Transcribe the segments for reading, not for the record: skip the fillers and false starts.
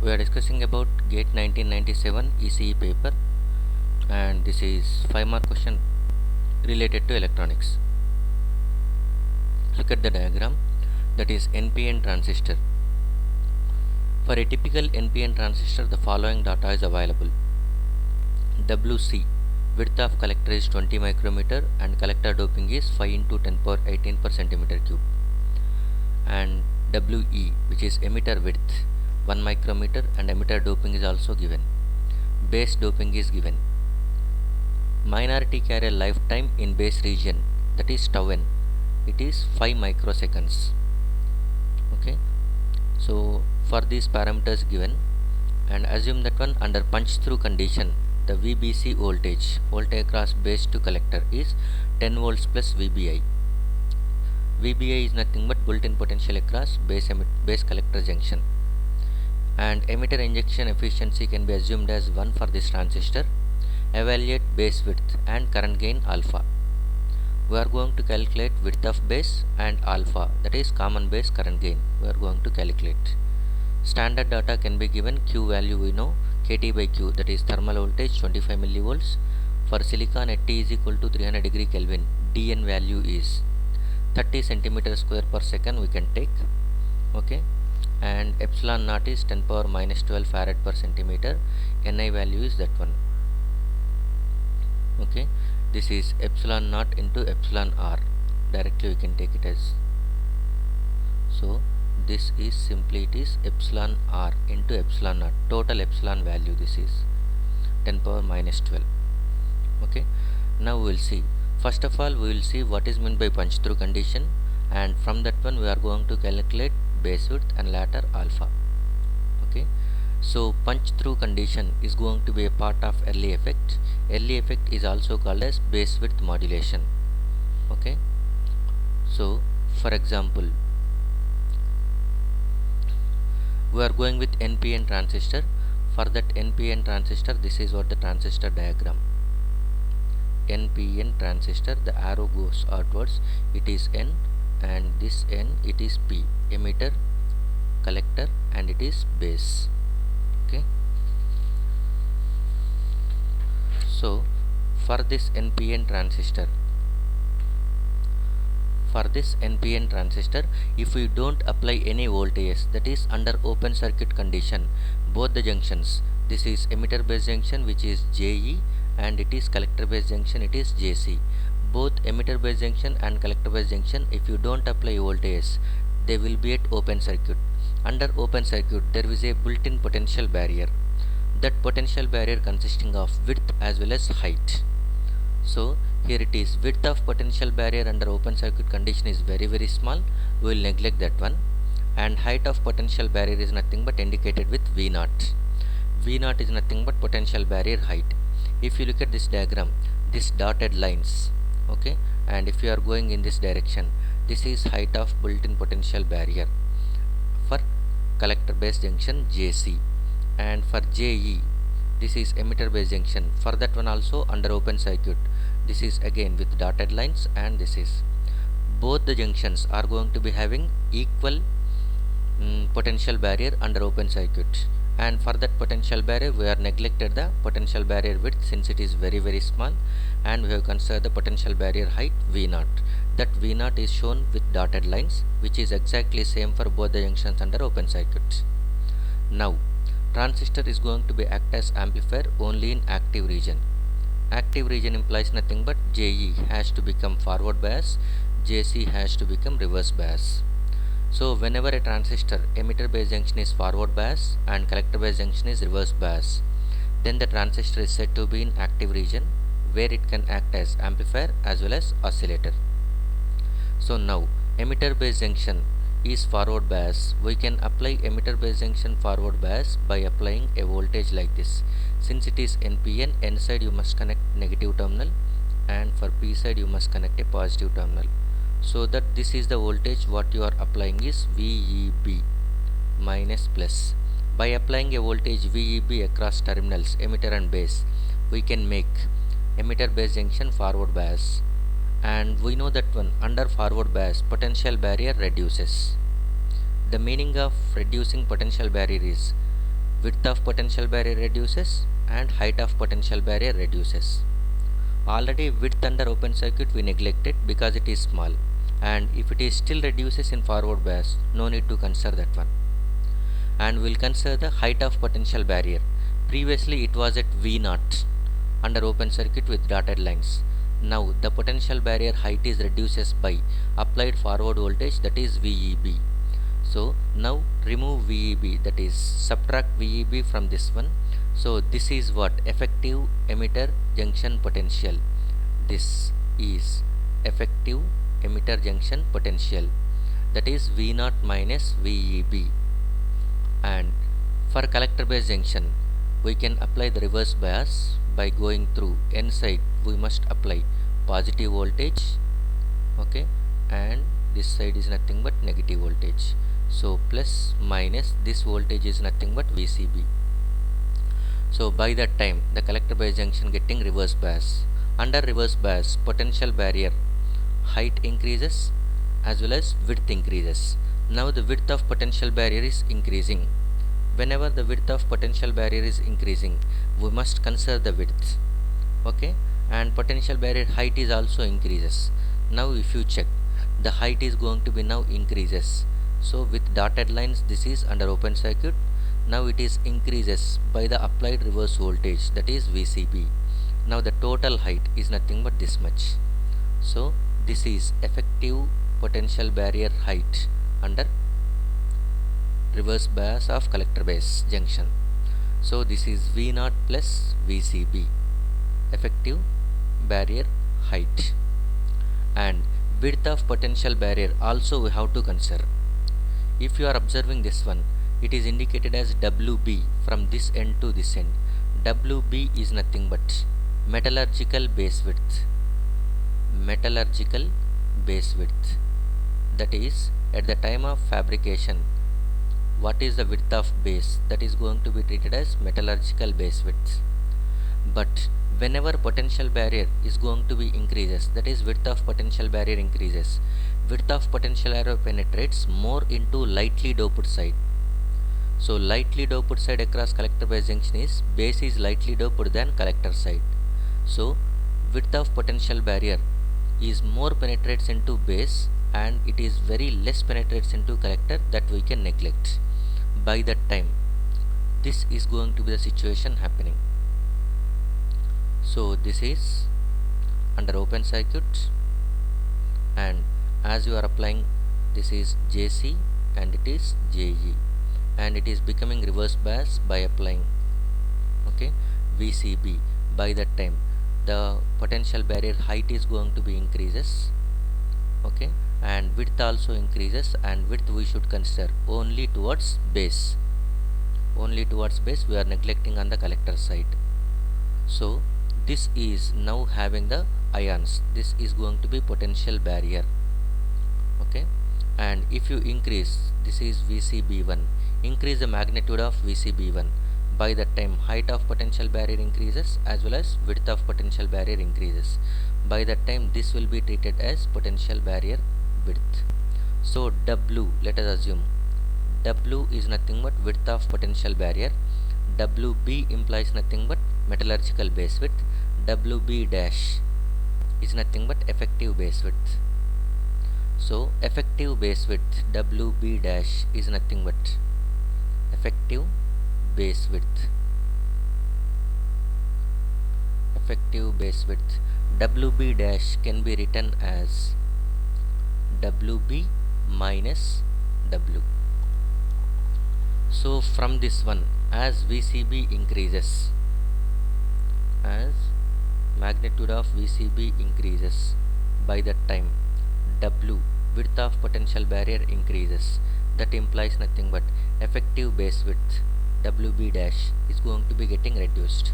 We are discussing about GATE 1997 ECE paper, and this is 5 mark question related to electronics. Look at the diagram, that is NPN transistor. For a typical NPN transistor, the following data is available. WC, width of collector is 20 micrometer and collector doping is 5 into 10 power 18 per centimeter cube. And WE, which is emitter width 1 micrometer and emitter doping is also given. Base doping is given. Minority carrier lifetime in base region, that is tau n, it is 5 microseconds. Okay, so for these parameters given, and assume that one under punch through condition, the VBC voltage across base to collector is 10 volts plus VBI. VBI is nothing but built-in potential across base collector junction, and emitter injection efficiency can be assumed as 1 for this transistor. Evaluate base width and current gain alpha. We are going to calculate width of base and alpha, that is common base current gain. We are going to calculate. Standard data can be given. Q value we know, kT by Q, that is thermal voltage 25 millivolts. For silicon at T is equal to 300 degree Kelvin, dN value is 30 centimeter square per second we can take. Okay, and epsilon naught is 10 power minus 12 farad per centimeter. Ni value is that one. Okay, this is epsilon naught into epsilon r. Directly we can take it as, so this is simply, it is epsilon r into epsilon naught. Total epsilon value, this is 10 power minus 12. Okay, now we will see. First of all, we will see what is meant by punch through condition, and from that one we are going to calculate base width and later alpha. Okay, so punch through condition is going to be a part of early effect. Early effect is also called as base width modulation. Okay, so for example, we are going with NPN transistor. For that NPN transistor, this is what the transistor diagram. NPN transistor, the arrow goes outwards, it is N, and this N, it is P, emitter, collector, and it is base. Okay, so for this NPN transistor, if we don't apply any voltage, that is under open circuit condition, both the junctions, this is emitter base junction which is JE, and it is collector base junction, it is JC. Both emitter base junction and collector base junction, if you don't apply voltage, they will be at open circuit. Under open circuit, there is a built-in potential barrier. That potential barrier consisting of width as well as height. So here it is, width of potential barrier under open circuit condition is very small. We will neglect that one. And height of potential barrier is nothing but indicated with V0. V0 is nothing but potential barrier height. If you look at this diagram, this dotted lines, okay, and if you are going in this direction, this is height of built-in potential barrier for collector base junction JC, and for JE, this is emitter base junction. For that one also under open circuit, this is again with dotted lines, and this is, both the junctions are going to be having equal potential barrier under open circuit. And for that potential barrier, we are neglected the potential barrier width since it is very small, and we have considered the potential barrier height V0. That V0 is shown with dotted lines, which is exactly same for both the junctions under open circuit. Now transistor is going to be act as amplifier only in active region. Active region implies nothing but JE has to become forward bias, JC has to become reverse bias. So whenever a transistor emitter base junction is forward bias and collector base junction is reverse bias, then the transistor is said to be in active region, where it can act as amplifier as well as oscillator. So now emitter base junction is forward bias. We can apply emitter base junction forward bias by applying a voltage like this. Since it is NPN, N side you must connect negative terminal, and for P side you must connect a positive terminal. So that this is the voltage what you are applying is VEB minus plus. By applying a voltage VEB across terminals emitter and base, we can make emitter base junction forward bias, and we know that one under forward bias potential barrier reduces. The meaning of reducing potential barrier is width of potential barrier reduces and height of potential barrier reduces. Already width under open circuit we neglected because it is small, and if it is still reduces in forward bias, no need to consider that one. And we'll consider the height of potential barrier. Previously it was at V0 under open circuit with dotted lines. Now the potential barrier height is reduces by applied forward voltage, that is VEB. So now remove VEB, that is subtract VEB from this one. So this is what? Effective emitter junction potential. This is effective emitter junction potential, that is V0 minus VEB. And for collector base junction we can apply the reverse bias by going through N side. We must apply positive voltage, okay, and this side is nothing but negative voltage. So plus minus this voltage is nothing but VCB. So by that time the collector base junction getting reverse bias. Under reverse bias, potential barrier height increases as well as width increases. Now the width of potential barrier is increasing. Whenever the width of potential barrier is increasing, we must consider the width, okay, and potential barrier height is also increases. Now if you check, the height is going to be now increases. So with dotted lines, this is under open circuit. Now it is increases by the applied reverse voltage, that is VCB. Now the total height is nothing but this much. So this is effective potential barrier height under reverse bias of collector base junction. So this is V0 plus VCB, effective barrier height. And width of potential barrier also we have to consider. If you are observing this one, it is indicated as WB from this end to this end. WB is nothing but metallurgical base width. Metallurgical base width, that is at the time of fabrication, what is the width of base? That is going to be treated as metallurgical base width. But whenever potential barrier is going to be increases, that is width of potential barrier increases, width of potential barrier penetrates more into lightly doped side. So lightly doped side across collector base junction is base is lightly doped than collector side. So width of potential barrier is more penetrates into base and it is very less penetrates into collector, that we can neglect. By that time this is going to be the situation happening. So this is under open circuit, and as you are applying, this is JC and it is JE, and it is becoming reverse bias by applying, okay, VCB. By that time the potential barrier height is going to be increases, okay, and width also increases, and width we should consider only towards base. Only towards base, we are neglecting on the collector side. So this is now having the ions. This is going to be potential barrier, okay, and if you increase, this is VCB1, increase the magnitude of VCB1. By that time height of potential barrier increases as well as width of potential barrier increases. By that time this will be treated as potential barrier width. So W, let us assume W is nothing but width of potential barrier. WB implies nothing but metallurgical base width. WB dash is nothing but effective base width. So effective base width WB dash is nothing but effective base width. Effective base width WB dash can be written as WB minus W. So from this one, as VCB increases, as magnitude of VCB increases, by that time W, width of potential barrier, increases. That implies nothing but effective base width WB dash is going to be getting reduced.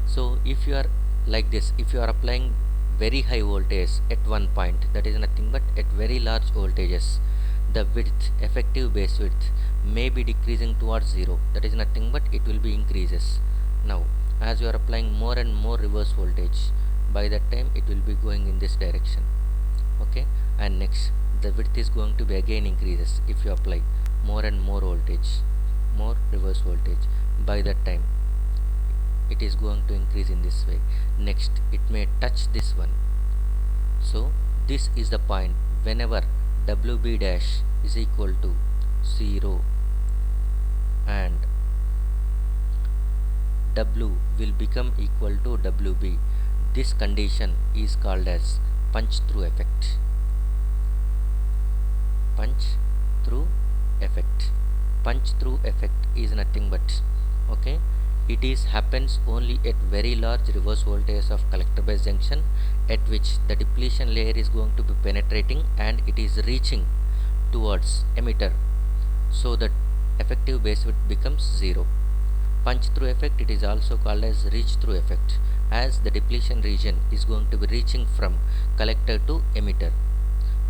So if you are like this, if you are applying very high voltage at one point, that is nothing but at very large voltages, the width, effective base width, may be decreasing towards 0. That is nothing but it will be increases. Now as you are applying more and more reverse voltage, by that time it will be going in this direction, okay, and next the width is going to be again increases if you apply more and more voltage, more reverse reverse voltage. By that time it is going to increase in this way. Next it may touch this one. So this is the point whenever WB dash is equal to 0 and W will become equal to WB. This condition is called as punch through effect. Punch through effect. Punch through effect is nothing but, okay, it is happens only at very large reverse voltage of collector base junction, at which the depletion layer is going to be penetrating and it is reaching towards emitter, so that effective base width becomes 0. Punch through effect, it is also called as reach through effect, as the depletion region is going to be reaching from collector to emitter.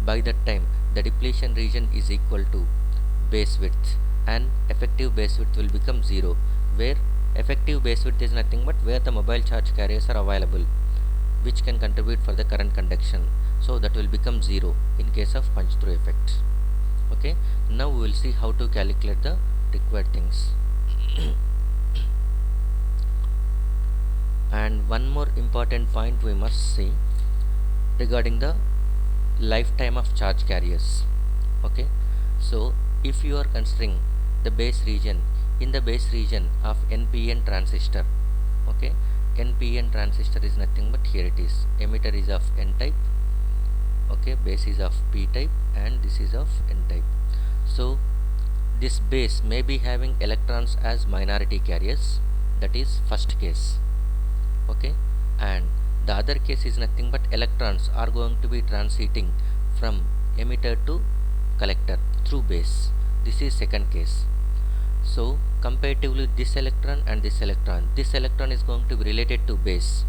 By that time the depletion region is equal to base width and effective base width will become 0, where effective base width is nothing but where the mobile charge carriers are available which can contribute for the current conduction, so that will become 0 in case of punch through effect. Okay, now we will see how to calculate the required things. And one more important point we must see regarding the lifetime of charge carriers. Okay, so if you are considering the base region, in the base region of NPN transistor, okay, NPN transistor is nothing but here it is, emitter is of N type, okay, base is of P type and this is of N type. So this base may be having electrons as minority carriers, that is first case, okay, and the other case is nothing but electrons are going to be transiting from emitter to collector through base, this is second case. So comparatively this electron and this electron is going to be related to base,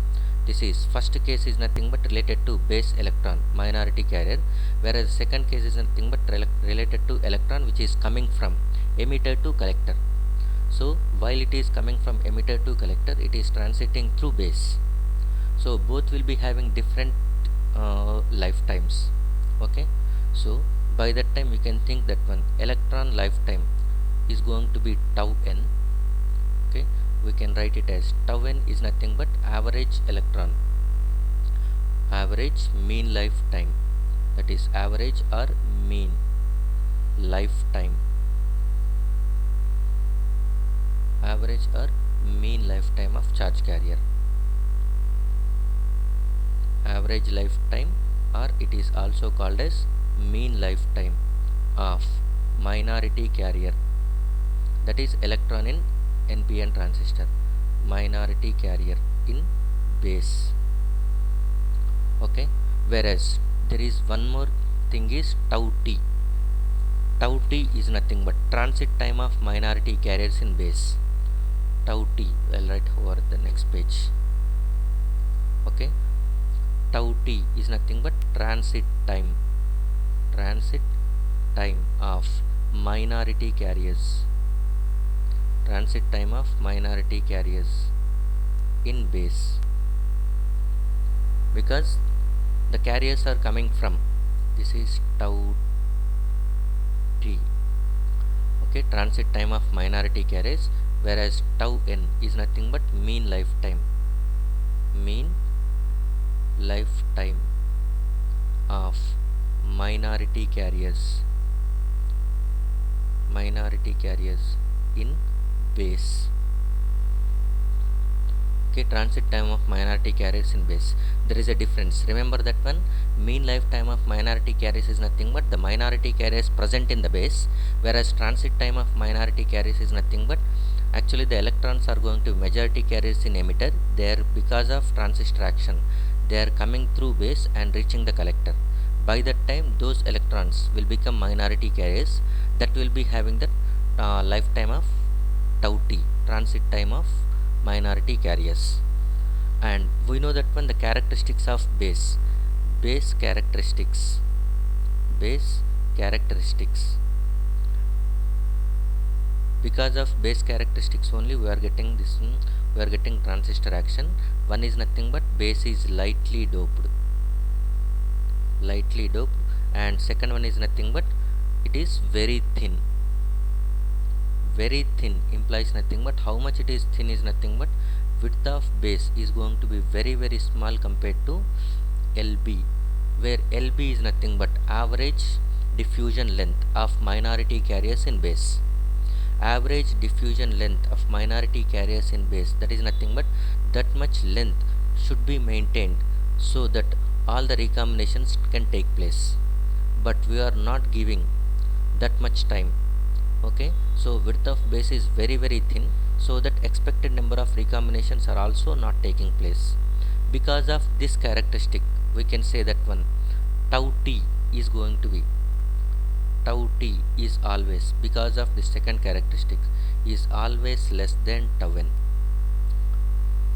this is first case is nothing but related to base electron minority carrier, whereas second case is nothing but related to electron which is coming from emitter to collector. So while it is coming from emitter to collector, it is transiting through base, so both will be having different lifetimes. Okay, so by that time we can think that one electron lifetime is going to be tau n. Okay, we can write it as tau n is nothing but average electron, average mean lifetime, that is average or mean lifetime, average or mean lifetime of charge carrier, average lifetime, or it is also called as mean lifetime of minority carrier, that is electron in NPN transistor, minority carrier in base. Okay, whereas there is one more thing is tau t. Tau t is nothing but transit time of minority carriers in base. Tau t, I'll write over the next page. Okay, tau t is nothing but transit time of minority carriers, transit time of minority carriers in base, because the carriers are coming from, this is tau t, okay, transit time of minority carriers, whereas tau n is nothing but mean lifetime of minority carriers in base. Okay, transit time of minority carriers in base, there is a difference, remember that one. Mean lifetime of minority carriers is nothing but the minority carriers present in the base, whereas transit time of minority carriers is nothing but actually the electrons are going to majority carriers in emitter, they are because of transistor action they are coming through base and reaching the collector. By that time those electrons will become minority carriers, that will be having the lifetime of tau t, transit time of minority carriers. And we know that when the characteristics of base characteristics, because of base characteristics only we are getting this one, we are getting transistor action. One is nothing but base is lightly doped, and second one is nothing but it is very thin, very thin implies nothing but how much it is thin is nothing but width of base is going to be very small compared to LB, where LB is nothing but average diffusion length of minority carriers in base. Average diffusion length of minority carriers in base, that is nothing but that much length should be maintained so that all the recombinations can take place, but we are not giving that much time. Okay, so width of base is very thin, so that expected number of recombinations are also not taking place. Because of this characteristic, we can say that one tau t is going to be tau t is always, because of the second characteristic, is always less than tau n.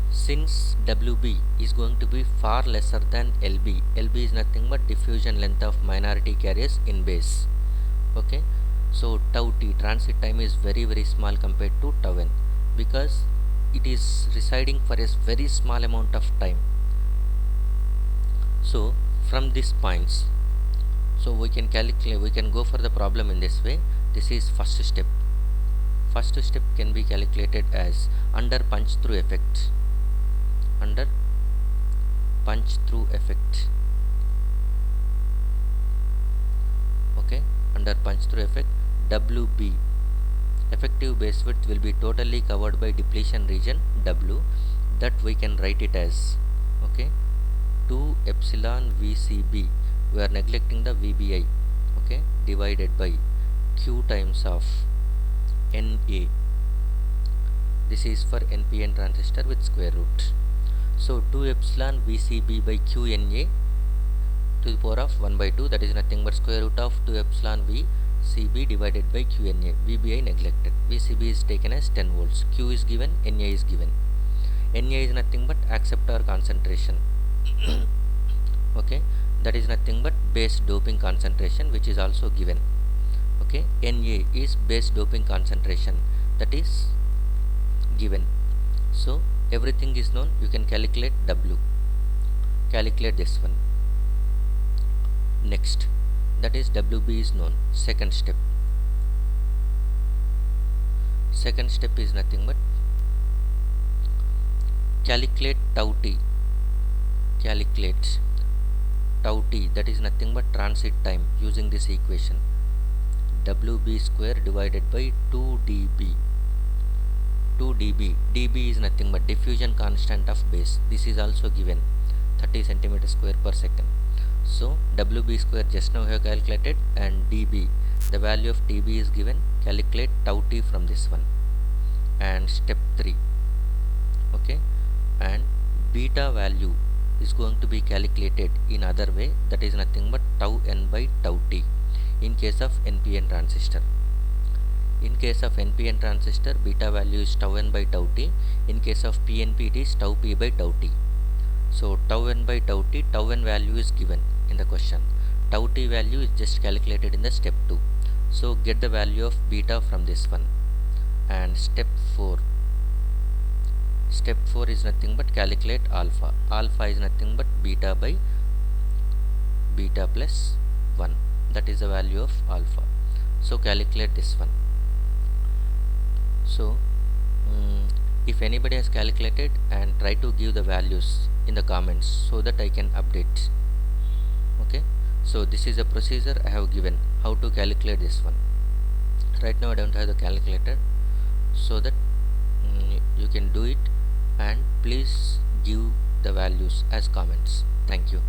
Since WB is going to be far lesser than LB, LB is nothing but diffusion length of minority carriers in base. Okay, so tau t transit time is very small compared to tau n, because it is residing for a very small amount of time. So from these points, so we can calculate, we can go for the problem in this way. This is first step. First step can be calculated as under punch through effect. Under punch through effect. Okay, under punch through effect, WB, effective base width, will be totally covered by depletion region W, that we can write it as, okay, 2 epsilon VCB, we are neglecting the VBI, okay, divided by Q times of NA. This is for NPN transistor with square root. So 2 epsilon VCB by QNA to the power of 1 by 2, that is nothing but square root of 2 epsilon VCB divided by QNA. VBI neglected. VCB is taken as 10 volts. Q is given, NA is given. NA is nothing but acceptor concentration. Okay, that is nothing but base doping concentration, which is also given. Okay, Na is base doping concentration, that is given. So everything is known, you can calculate W. Calculate this one. Next, that is WB is known. Second step. Second step is nothing but calculate tau t. Calculate tau t, that is nothing but transit time, using this equation. WB square divided by 2 dB. 2 dB. dB is nothing but diffusion constant of base. This is also given, 30 centimeter square per second. So WB square just now we have calculated, and dB, the value of dB is given. Calculate tau t from this one. And step 3. Okay, and beta value is going to be calculated in other way, that is nothing but tau n by tau t in case of NPN transistor. In case of NPN transistor, beta value is tau n by tau t. In case of PNP, it is tau p by tau t. So tau n by tau t, tau n value is given in the question. Tau t value is just calculated in the step 2. So get the value of beta from this one. And step 4. Step 4 is nothing but calculate alpha. Alpha is nothing but beta by beta plus 1. That is the value of alpha. So calculate this one. So if anybody has calculated, and try to give the values in the comments so that I can update. Okay, so this is a procedure I have given how to calculate this one. Right now I don't have the calculator, so that you can do it, and please give the values as comments. Thank you.